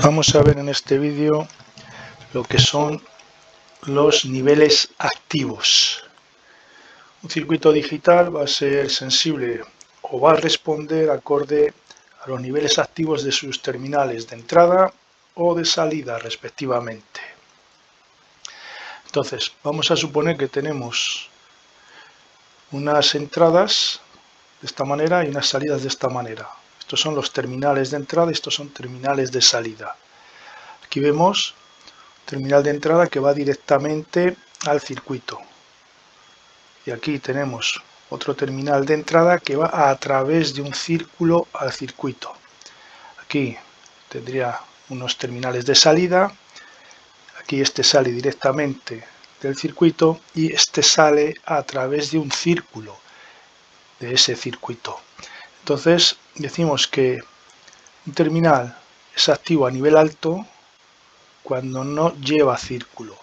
Vamos a ver en este vídeo lo que son los niveles activos. Un circuito digital va a ser sensible o va a responder acorde a los niveles activos de sus terminales de entrada o de salida respectivamente. Entonces, vamos a suponer que tenemos unas entradas de esta manera y unas salidas de esta manera. Estos son los terminales de entrada y estos son terminales de salida. Aquí vemos terminal de entrada que va directamente al circuito. Y aquí tenemos otro terminal de entrada que va a través de un círculo al circuito. Aquí tendría unos terminales de salida. Aquí este sale directamente del circuito y este sale a través de un círculo de ese circuito. Entonces decimos que un terminal es activo a nivel alto cuando no lleva círculo.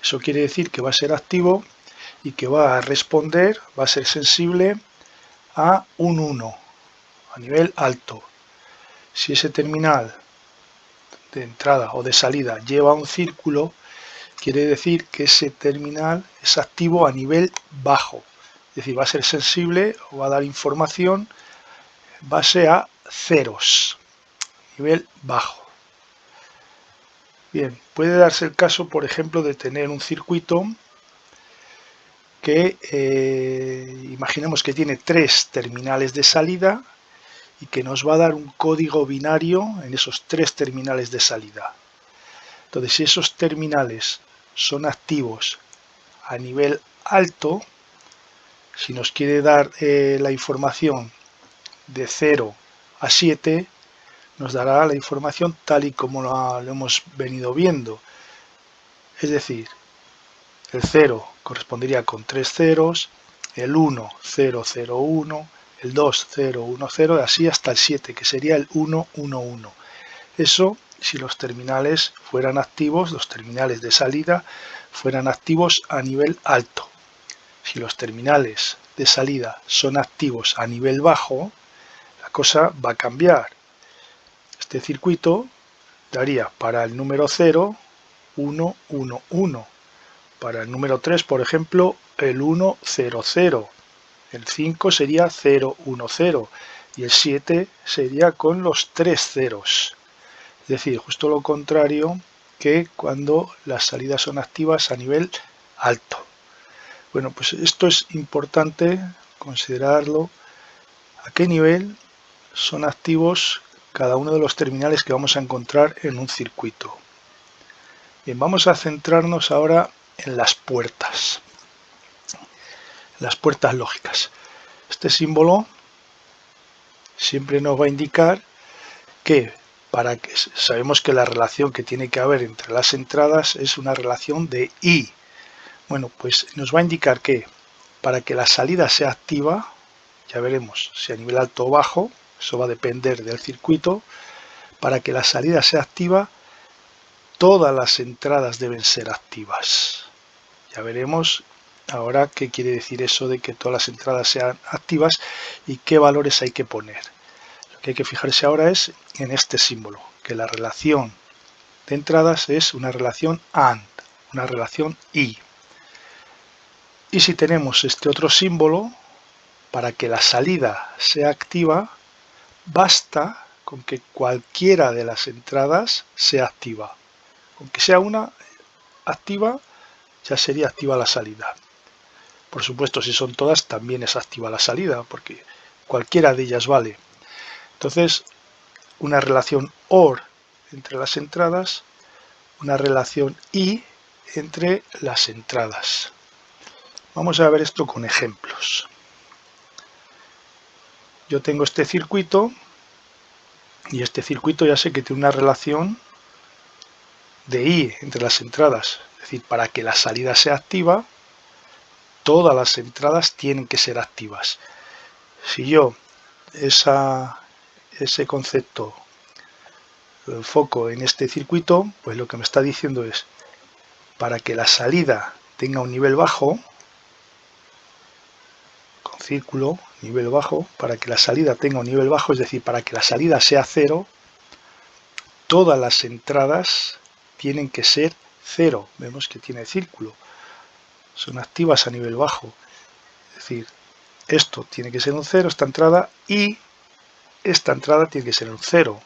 Eso quiere decir que va a ser activo y que va a responder, va a ser sensible a un 1 a nivel alto. Si ese terminal de entrada o de salida lleva un círculo, quiere decir que ese terminal es activo a nivel bajo. Es decir, va a ser sensible o va a dar información en base a ceros, nivel bajo. Bien, puede darse el caso, por ejemplo, de tener un circuito que imaginemos que tiene 3 terminales de salida y que nos va a dar un código binario en esos 3 terminales de salida. Entonces, si esos terminales son activos a nivel alto, si nos quiere dar la información de 0 a 7, nos dará la información tal y como lo hemos venido viendo. Es decir, el 0 correspondería con 3 ceros, el 1, 0, 0, 1, el 2, 0, 1, 0, así hasta el 7, que sería el 1, 1, 1. Eso si los terminales fueran activos, los terminales de salida fueran activos a nivel alto. Si los terminales de salida son activos a nivel bajo, la cosa va a cambiar. Este circuito daría para el número 0, 1, 1, 1. Para el número 3, por ejemplo, el 1, 0, 0. El 5 sería 0, 1, 0. Y el 7 sería con los 3 ceros. Es decir, justo lo contrario que cuando las salidas son activas a nivel alto. Bueno, pues esto es importante considerarlo. ¿A qué nivel son activos cada uno de los terminales que vamos a encontrar en un circuito? Bien, vamos a centrarnos ahora en las puertas lógicas. Este símbolo siempre nos va a indicar que sabemos que la relación que tiene que haber entre las entradas es una relación de I. Bueno, pues nos va a indicar que para que la salida sea activa, ya veremos si a nivel alto o bajo, eso va a depender del circuito, para que la salida sea activa, todas las entradas deben ser activas. Ya veremos ahora qué quiere decir eso de que todas las entradas sean activas y qué valores hay que poner. Lo que hay que fijarse ahora es en este símbolo, que la relación de entradas es una relación AND, una relación I. Y si tenemos este otro símbolo, para que la salida sea activa, basta con que cualquiera de las entradas sea activa. Con que sea una activa, ya sería activa la salida. Por supuesto, si son todas, también es activa la salida, porque cualquiera de ellas vale. Entonces, una relación OR entre las entradas, una relación I entre las entradas. Vamos a ver esto con ejemplos. Yo tengo este circuito y este circuito ya sé que tiene una relación de I entre las entradas. Es decir, para que la salida sea activa, todas las entradas tienen que ser activas. Si yo ese concepto lo enfoco en este circuito, pues lo que me está diciendo es, para que la salida tenga un nivel bajo, con círculo, nivel bajo, para que la salida tenga un nivel bajo, es decir, para que la salida sea 0, todas las entradas tienen que ser 0. Vemos que tiene círculo. Son activas a nivel bajo. Es decir, esto tiene que ser un 0, esta entrada, y esta entrada tiene que ser un 0.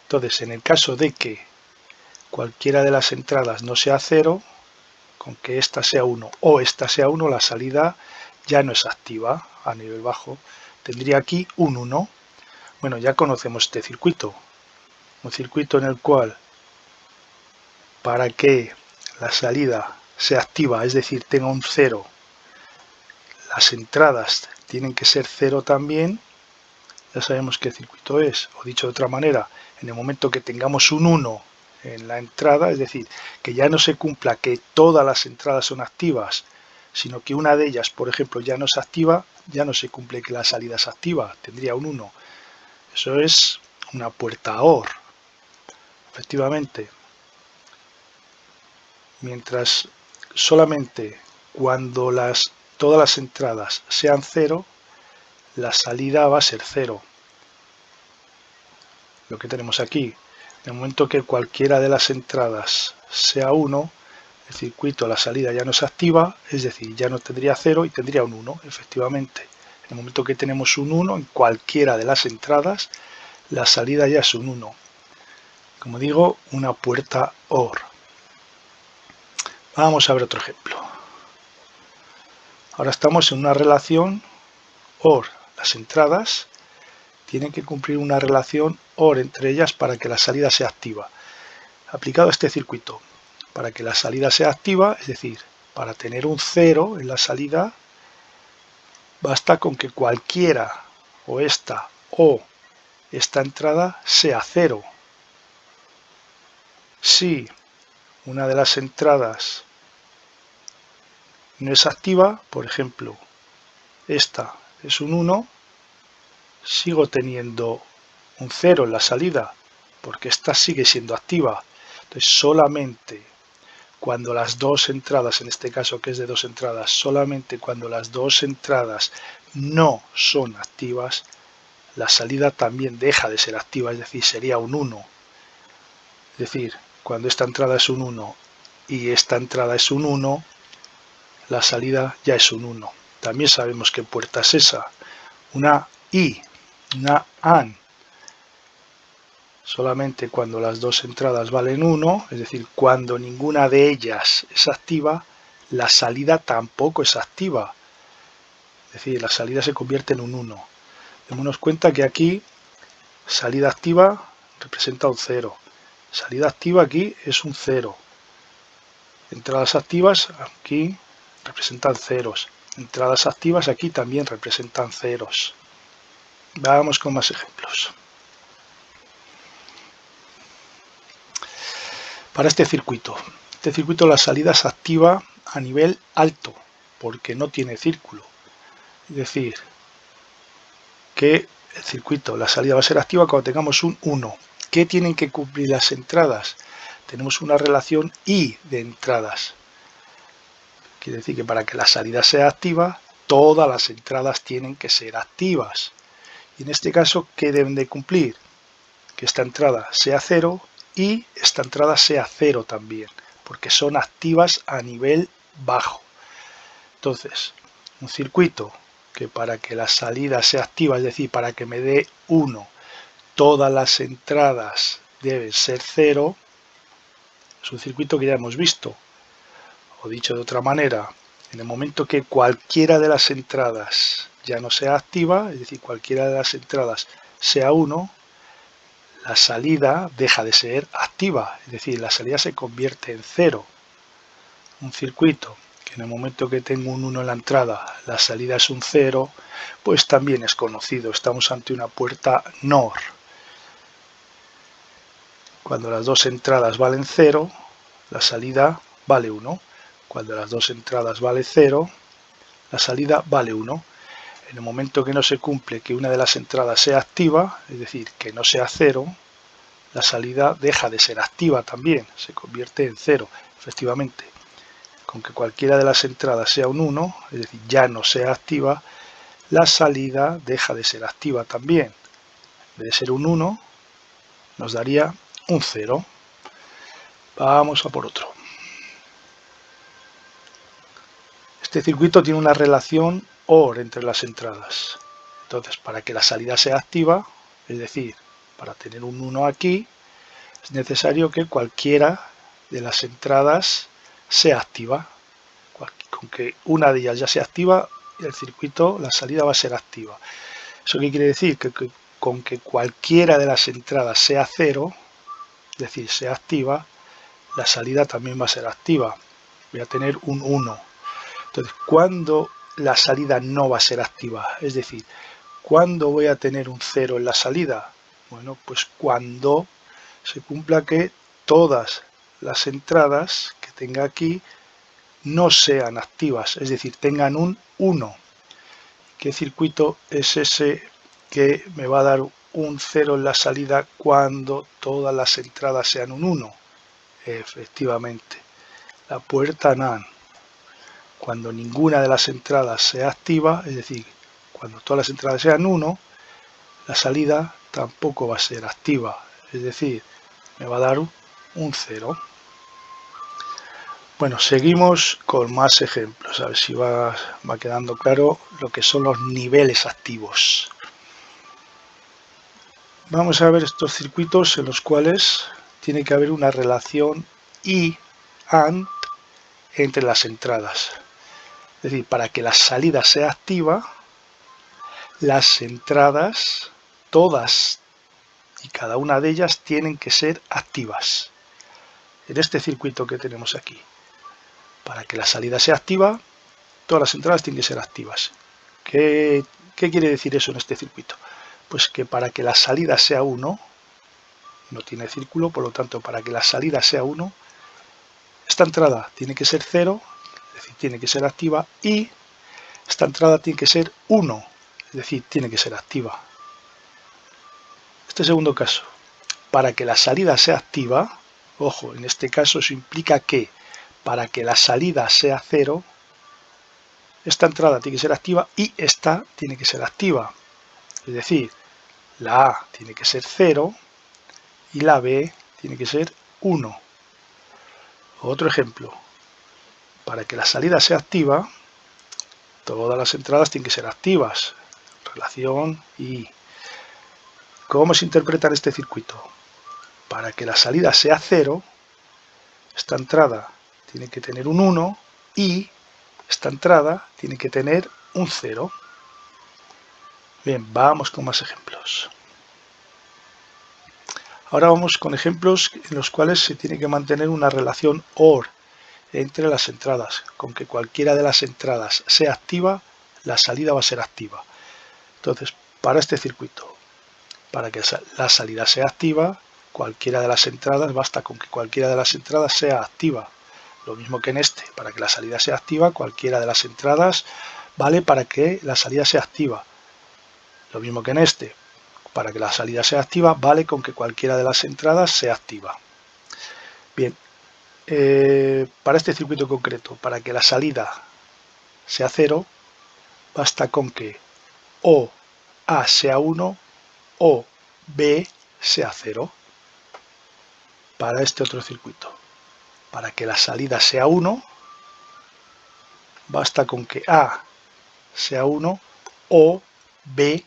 Entonces, en el caso de que cualquiera de las entradas no sea 0, con que esta sea 1 o esta sea 1, la salida ya no es activa a nivel bajo. Tendría aquí un 1. Bueno, ya conocemos este circuito. Un circuito en el cual, para que la salida sea activa, es decir, tenga un 0, las entradas tienen que ser 0 también. Ya sabemos qué circuito es. O dicho de otra manera, en el momento que tengamos un 1 en la entrada, es decir, que ya no se cumpla que todas las entradas son activas, sino que una de ellas, por ejemplo, ya no es activa, ya no se cumple que la salida es activa, tendría un 1. Eso es una puerta OR. Efectivamente, mientras solamente cuando todas las entradas sean 0, la salida va a ser 0. Lo que tenemos aquí, en el momento que cualquiera de las entradas sea 1, el circuito, la salida ya no se activa, es decir, ya no tendría 0 y tendría un 1, efectivamente. En el momento que tenemos un 1 en cualquiera de las entradas, la salida ya es un 1. Como digo, una puerta OR. Vamos a ver otro ejemplo. Ahora estamos en una relación OR. Las entradas tienen que cumplir una relación OR entre ellas para que la salida sea activa. Aplicado a este circuito, para que la salida sea activa, es decir, para tener un 0 en la salida, basta con que cualquiera o esta entrada sea 0. Si una de las entradas no es activa, por ejemplo, esta es un 1, sigo teniendo un 0 en la salida, porque esta sigue siendo activa. Entonces, solamente cuando las dos entradas, en este caso que es de dos entradas, solamente cuando las dos entradas no son activas, la salida también deja de ser activa, es decir, sería un 1. Es decir, cuando esta entrada es un 1 y esta entrada es un 1, la salida ya es un 1. También sabemos qué puerta es esa, una I, una AND. Solamente cuando las dos entradas valen 1, es decir, cuando ninguna de ellas es activa, la salida tampoco es activa. Es decir, la salida se convierte en un 1. Démonos cuenta que aquí salida activa representa un 0. Salida activa aquí es un 0. Entradas activas aquí representan ceros. Entradas activas aquí también representan ceros. Vamos con más ejemplos. Para este circuito la salida es activa a nivel alto porque no tiene círculo. Es decir, que el circuito, la salida va a ser activa cuando tengamos un 1. ¿Qué tienen que cumplir las entradas? Tenemos una relación I de entradas. Quiere decir que para que la salida sea activa, todas las entradas tienen que ser activas. Y en este caso, ¿qué deben de cumplir? Que esta entrada sea 0 y esta entrada sea 0 también, porque son activas a nivel bajo. Entonces, un circuito que para que la salida sea activa, es decir, para que me dé 1, todas las entradas deben ser 0, es un circuito que ya hemos visto. O dicho de otra manera, en el momento que cualquiera de las entradas ya no sea activa, es decir, cualquiera de las entradas sea 1, la salida deja de ser activa, es decir, la salida se convierte en 0. Un circuito que en el momento que tengo un 1 en la entrada, la salida es un 0, pues también es conocido, estamos ante una puerta NOR. Cuando las dos entradas valen 0, la salida vale 1. Cuando las dos entradas vale 0, la salida vale 1. En el momento que no se cumple que una de las entradas sea activa, es decir, que no sea 0, la salida deja de ser activa también, se convierte en 0, efectivamente. Con que cualquiera de las entradas sea un 1, es decir, ya no sea activa, la salida deja de ser activa también. En vez de ser un 1, nos daría un 0. Vamos a por otro. Este circuito tiene una relación OR entre las entradas. Entonces, para que la salida sea activa, es decir, para tener un 1 aquí, es necesario que cualquiera de las entradas sea activa. Con que una de ellas ya sea activa, el circuito, la salida va a ser activa. ¿Eso qué quiere decir? Que con que cualquiera de las entradas sea 0, es decir, sea activa, la salida también va a ser activa. Voy a tener un 1. Entonces, ¿cuándo la salida no va a ser activa? Es decir, ¿cuándo voy a tener un 0 en la salida? Bueno, pues cuando se cumpla que todas las entradas que tenga aquí no sean activas, es decir, tengan un 1. ¿Qué circuito es ese que me va a dar un 0 en la salida cuando todas las entradas sean un 1? Efectivamente, la puerta NAND. Cuando ninguna de las entradas sea activa, es decir, cuando todas las entradas sean 1, la salida tampoco va a ser activa, es decir, me va a dar un 0. Bueno, seguimos con más ejemplos, a ver si va quedando claro lo que son los niveles activos. Vamos a ver estos circuitos en los cuales tiene que haber una relación I AND entre las entradas. Es decir, para que la salida sea activa, las entradas, todas y cada una de ellas, tienen que ser activas. En este circuito que tenemos aquí, para que la salida sea activa, todas las entradas tienen que ser activas. ¿Qué quiere decir eso en este circuito? Pues que para que la salida sea 1, no tiene círculo, por lo tanto, para que la salida sea 1, esta entrada tiene que ser 0, es decir, tiene que ser activa, y esta entrada tiene que ser 1, es decir, tiene que ser activa. Este segundo caso, para que la salida sea activa, ojo, en este caso eso implica que para que la salida sea 0, esta entrada tiene que ser activa y esta tiene que ser activa. Es decir, la A tiene que ser 0 y la B tiene que ser 1. Otro ejemplo, para que la salida sea activa, todas las entradas tienen que ser activas. Relación I. ¿Cómo se interpreta en este circuito? Para que la salida sea 0, esta entrada tiene que tener un 1 y esta entrada tiene que tener un 0. Bien, vamos con más ejemplos. Ahora vamos con ejemplos en los cuales se tiene que mantener una relación OR entre las entradas. Con que cualquiera de las entradas sea activa, la salida va a ser activa. Entonces, para este circuito, para que la salida sea activa, cualquiera de las entradas, basta con que cualquiera de las entradas sea activa. Lo mismo que en este, para que la salida sea activa, cualquiera de las entradas vale para que la salida sea activa. Lo mismo que en este, para que la salida sea activa, vale con que cualquiera de las entradas sea activa. Bien, para este circuito concreto, para que la salida sea 0, basta con que o A sea 1 o B sea 0. Para este otro circuito, para que la salida sea 1, basta con que A sea 1 o B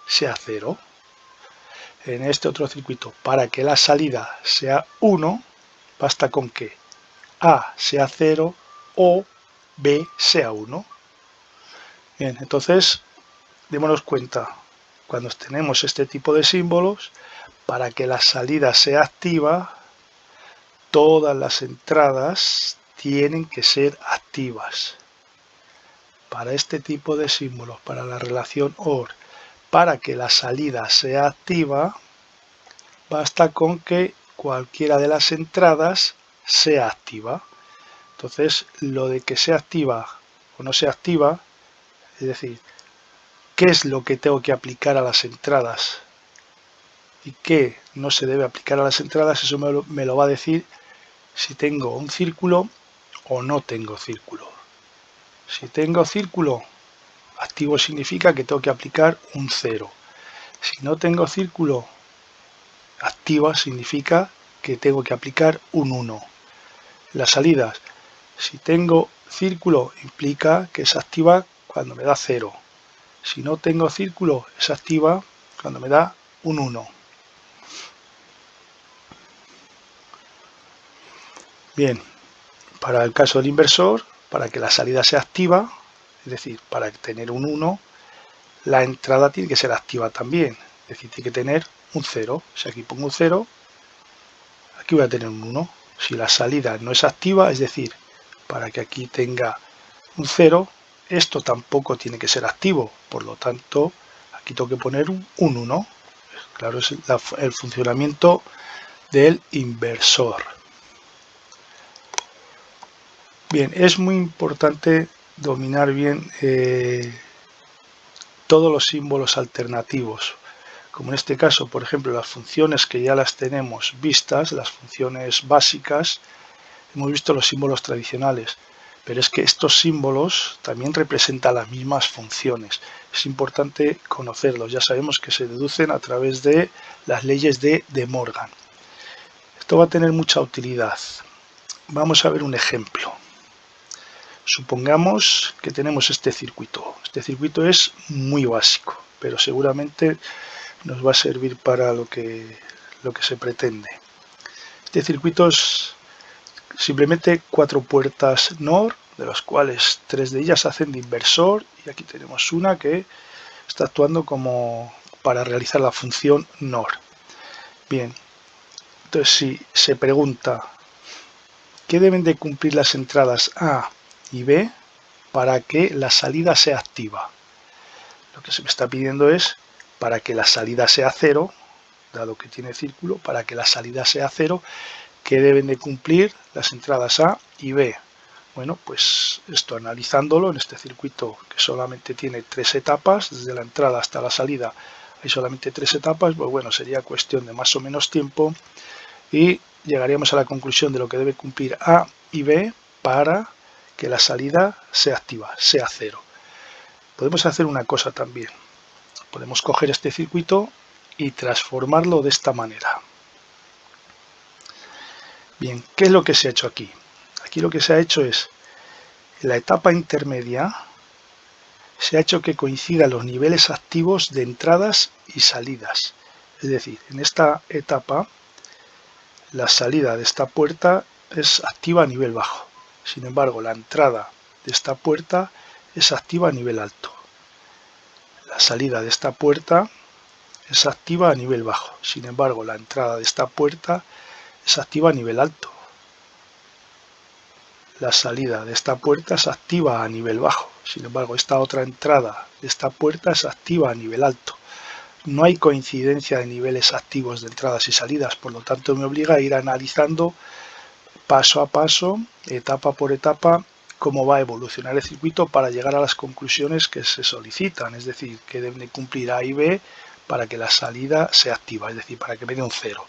sea 0. En este otro circuito, para que la salida sea 1, basta con que A sea 0 o B sea 1. Bien, entonces, démonos cuenta, cuando tenemos este tipo de símbolos, para que la salida sea activa, todas las entradas tienen que ser activas. Para este tipo de símbolos, para la relación OR, para que la salida sea activa, basta con que cualquiera de las entradas sea activa. Entonces, lo de que sea activa o no sea activa, es decir, qué es lo que tengo que aplicar a las entradas y qué no se debe aplicar a las entradas, eso me lo va a decir si tengo un círculo o no tengo círculo. Si tengo círculo, activo significa que tengo que aplicar un 0. Si no tengo círculo, activa significa que tengo que aplicar un 1. Las salidas, si tengo círculo, implica que se activa cuando me da 0. Si no tengo círculo, se activa cuando me da un 1. Bien, para el caso del inversor, para que la salida sea activa, es decir, para tener un 1, la entrada tiene que ser activa también, es decir, tiene que tener un 0. Si aquí pongo un 0, aquí voy a tener un 1. Si la salida no es activa, es decir, para que aquí tenga un 0, esto tampoco tiene que ser activo, por lo tanto, aquí tengo que poner un 1. Claro, es el funcionamiento del inversor. Bien, es muy importante dominar bien todos los símbolos alternativos, como en este caso, por ejemplo, las funciones que ya las tenemos vistas, las funciones básicas, hemos visto los símbolos tradicionales, pero es que estos símbolos también representan las mismas funciones. Es importante conocerlos, ya sabemos que se deducen a través de las leyes de De Morgan. Esto va a tener mucha utilidad. Vamos a ver un ejemplo. Supongamos que tenemos este circuito. Este circuito es muy básico, pero seguramente nos va a servir para lo que se pretende. Este circuito es simplemente 4 puertas NOR, de las cuales 3 de ellas hacen de inversor, y aquí tenemos una que está actuando como para realizar la función NOR. Bien, entonces si se pregunta ¿qué deben de cumplir las entradas A y B para que la salida sea activa? Lo que se me está pidiendo es para que la salida sea 0, dado que tiene círculo, para que la salida sea 0, ¿qué deben de cumplir las entradas A y B? Bueno, pues esto analizándolo en este circuito que solamente tiene 3 etapas, desde la entrada hasta la salida hay solamente 3 etapas, pues bueno, sería cuestión de más o menos tiempo y llegaríamos a la conclusión de lo que debe cumplir A y B para que la salida sea activa, sea 0. Podemos hacer una cosa también. Podemos coger este circuito y transformarlo de esta manera. Bien, ¿qué es lo que se ha hecho aquí? Aquí lo que se ha hecho es, en la etapa intermedia, se ha hecho que coincidan los niveles activos de entradas y salidas. Es decir, en esta etapa, la salida de esta puerta es activa a nivel bajo. Sin embargo, la entrada de esta puerta es activa a nivel alto. La salida de esta puerta es activa a nivel bajo. Sin embargo, la entrada de esta puerta es activa a nivel alto. La salida de esta puerta es activa a nivel bajo. Sin embargo, esta otra entrada de esta puerta es activa a nivel alto. No hay coincidencia de niveles activos de entradas y salidas, por lo tanto me obliga a ir analizando paso a paso, etapa por etapa, cómo va a evolucionar el circuito para llegar a las conclusiones que se solicitan, es decir, que deben cumplir A y B para que la salida sea activa, es decir, para que me dé un 0.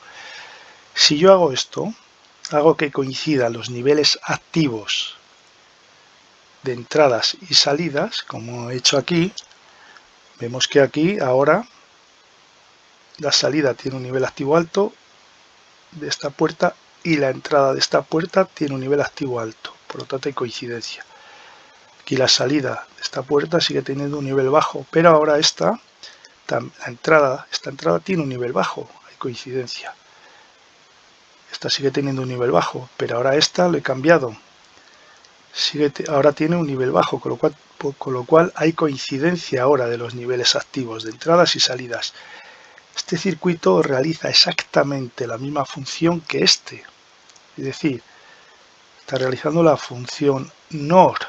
Si yo hago esto, hago que coincidan los niveles activos de entradas y salidas, como he hecho aquí. Vemos que aquí ahora la salida tiene un nivel activo alto de esta puerta y la entrada de esta puerta tiene un nivel activo alto, por lo tanto hay coincidencia. Aquí la salida de esta puerta sigue teniendo un nivel bajo, pero ahora esta entrada tiene un nivel bajo, hay coincidencia. Esta sigue teniendo un nivel bajo, pero ahora esta lo he cambiado. Ahora tiene un nivel bajo, con lo cual hay coincidencia ahora de los niveles activos de entradas y salidas. Este circuito realiza exactamente la misma función que este, es decir, está realizando la función NOR.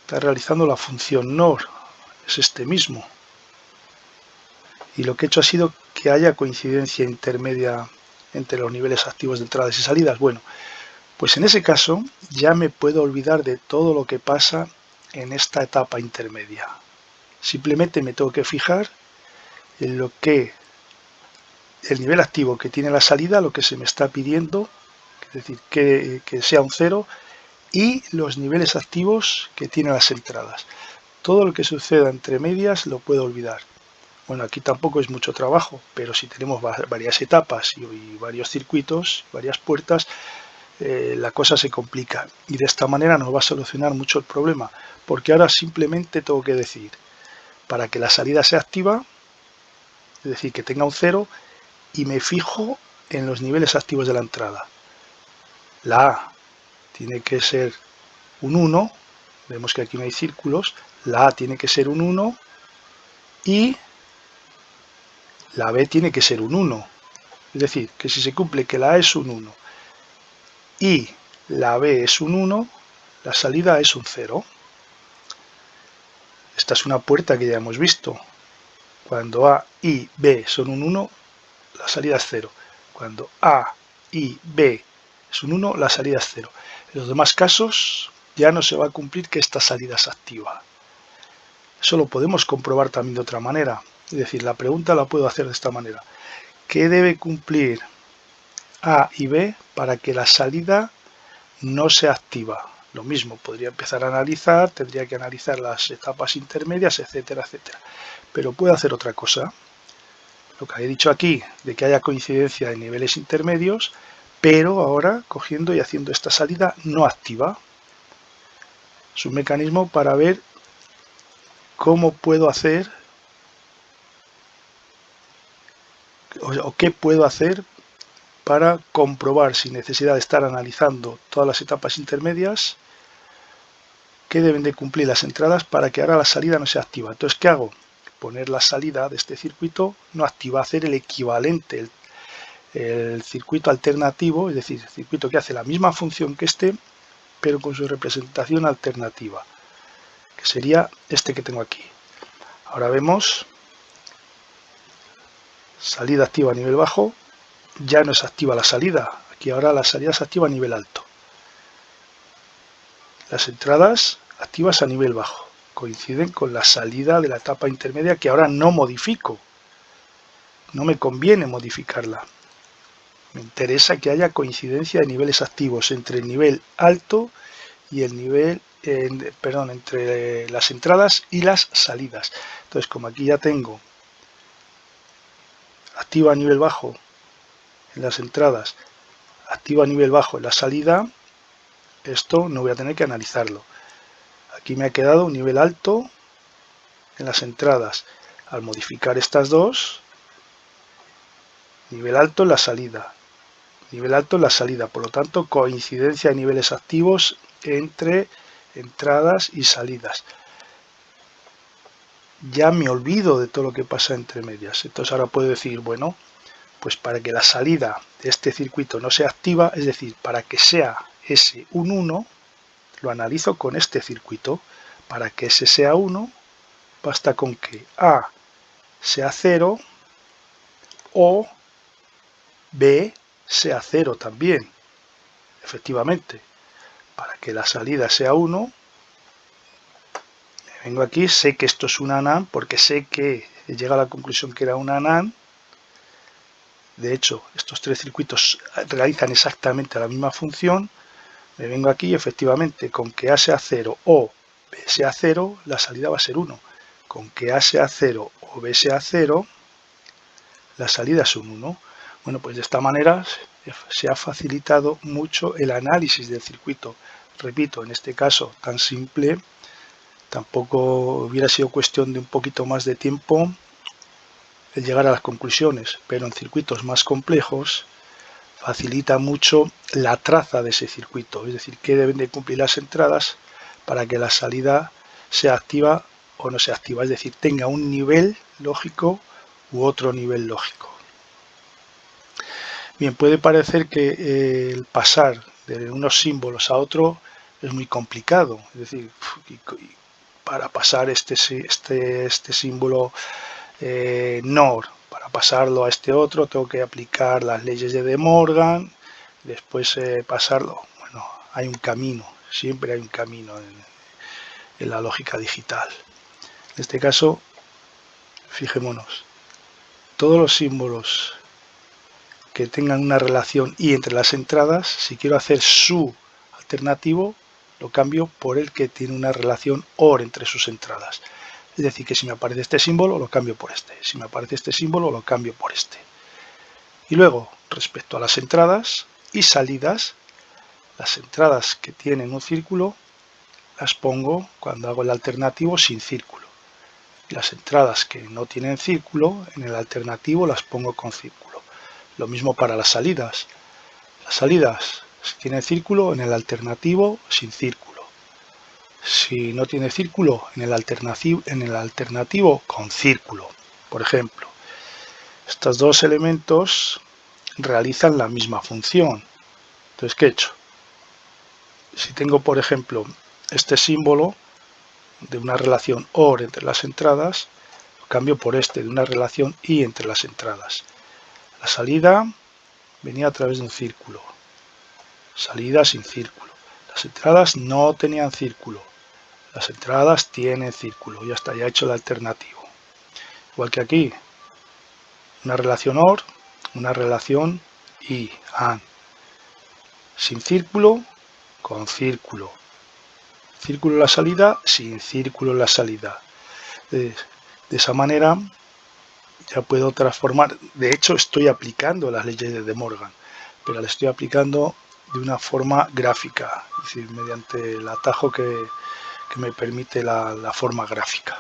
Está realizando la función NOR, es este mismo. Y lo que he hecho ha sido que haya coincidencia intermedia entre los niveles activos de entradas y salidas. Bueno, pues en ese caso ya me puedo olvidar de todo lo que pasa en esta etapa intermedia. Simplemente me tengo que fijar en lo que el nivel activo que tiene la salida, lo que se me está pidiendo, es decir, que sea un 0, y los niveles activos que tienen las entradas. Todo lo que suceda entre medias lo puedo olvidar. Bueno, aquí tampoco es mucho trabajo, pero si tenemos varias etapas y varios circuitos, varias puertas, la cosa se complica. Y de esta manera nos va a solucionar mucho el problema, porque ahora simplemente tengo que decir, para que la salida sea activa, es decir, que tenga un 0, y me fijo en los niveles activos de la entrada. La A tiene que ser un 1, vemos que aquí no hay círculos, la A tiene que ser un 1 y la B tiene que ser un 1. Es decir, que si se cumple que la A es un 1 y la B es un 1, la salida es un 0. Esta es una puerta que ya hemos visto. Cuando A y B son un 1, la salida es 0. Cuando A y B es un 1, la salida es 0. En los demás casos ya no se va a cumplir que esta salida es activa. Eso lo podemos comprobar también de otra manera. Es decir, la pregunta la puedo hacer de esta manera. ¿Qué debe cumplir A y B para que la salida no sea activa? Lo mismo, podría empezar a analizar, tendría que analizar las etapas intermedias, etcétera, etcétera. Pero puedo hacer otra cosa. Lo que he dicho aquí, de que haya coincidencia de niveles intermedios, pero ahora cogiendo y haciendo esta salida no activa. Es un mecanismo para ver cómo puedo hacer o qué puedo hacer para comprobar, sin necesidad de estar analizando todas las etapas intermedias, qué deben de cumplir las entradas para que ahora la salida no sea activa. Entonces, ¿qué hago? Poner la salida de este circuito no activa, hacer el equivalente, el circuito alternativo, es decir, el circuito que hace la misma función que este, pero con su representación alternativa, que sería este que tengo aquí. Ahora vemos salida activa a nivel bajo, ya no es activa la salida, aquí ahora la salida se activa a nivel alto. Las entradas activas a nivel bajo coinciden con la salida de la etapa intermedia que ahora no modifico. No me conviene modificarla. Me interesa que haya coincidencia de niveles activos entre el nivel alto y el nivel, entre las entradas y las salidas. Entonces, como aquí ya tengo activa a nivel bajo en las entradas, activa a nivel bajo en la salida, esto no voy a tener que analizarlo. Aquí me ha quedado un nivel alto en las entradas. Al modificar estas dos, nivel alto en la salida, nivel alto en la salida, por lo tanto coincidencia de niveles activos entre entradas y salidas. Ya me olvido de todo lo que pasa entre medias, entonces ahora puedo decir, bueno, pues para que la salida de este circuito no sea activa, es decir, para que sea S un 1, lo analizo con este circuito. Para que S sea 1, basta con que A sea 0 o B sea 0 también. Efectivamente, para que la salida sea 1, vengo aquí, sé que esto es una NAND porque sé que he llegado a la conclusión que era una NAND. De hecho, estos tres circuitos realizan exactamente la misma función. Me vengo aquí y efectivamente con que A sea 0 o B sea 0, la salida va a ser 1. Con que A sea 0 o B sea 0, la salida es un 1. Bueno, pues de esta manera se ha facilitado mucho el análisis del circuito. Repito, en este caso tan simple, tampoco hubiera sido cuestión de un poquito más de tiempo el llegar a las conclusiones, pero en circuitos más complejos facilita mucho la traza de ese circuito, es decir, qué deben de cumplir las entradas para que la salida sea activa o no sea activa, es decir, tenga un nivel lógico u otro nivel lógico. Bien, puede parecer que el pasar de unos símbolos a otro es muy complicado, es decir, para pasar este símbolo NOR, para pasarlo a este otro tengo que aplicar las leyes de De Morgan, después pasarlo. Bueno, hay un camino, siempre hay un camino en la lógica digital. En este caso, fijémonos, todos los símbolos que tengan una relación y entre las entradas, si quiero hacer su alternativo, lo cambio por el que tiene una relación OR entre sus entradas. Es decir, que si me aparece este símbolo lo cambio por este, si me aparece este símbolo lo cambio por este. Y luego, respecto a las entradas y salidas, las entradas que tienen un círculo las pongo cuando hago el alternativo sin círculo. Y las entradas que no tienen círculo, en el alternativo las pongo con círculo. Lo mismo para las salidas. Las salidas, si tienen círculo, en el alternativo sin círculo. Si no tiene círculo, en el alternativo con círculo. Por ejemplo, estos dos elementos realizan la misma función. Entonces, ¿qué he hecho? Si tengo, por ejemplo, este símbolo de una relación OR entre las entradas, lo cambio por este de una relación I entre las entradas. La salida venía a través de un círculo, salida sin círculo. Las entradas no tenían círculo, las entradas tienen círculo. Ya está, ya he hecho el alternativo. Igual que aquí, una relación OR, una relación I, AND. Sin círculo, con círculo. Círculo en la salida, sin círculo en la salida. De esa manera ya puedo transformar. De hecho, estoy aplicando las leyes de De Morgan, pero las estoy aplicando de una forma gráfica, es decir, mediante el atajo que me permite la forma gráfica.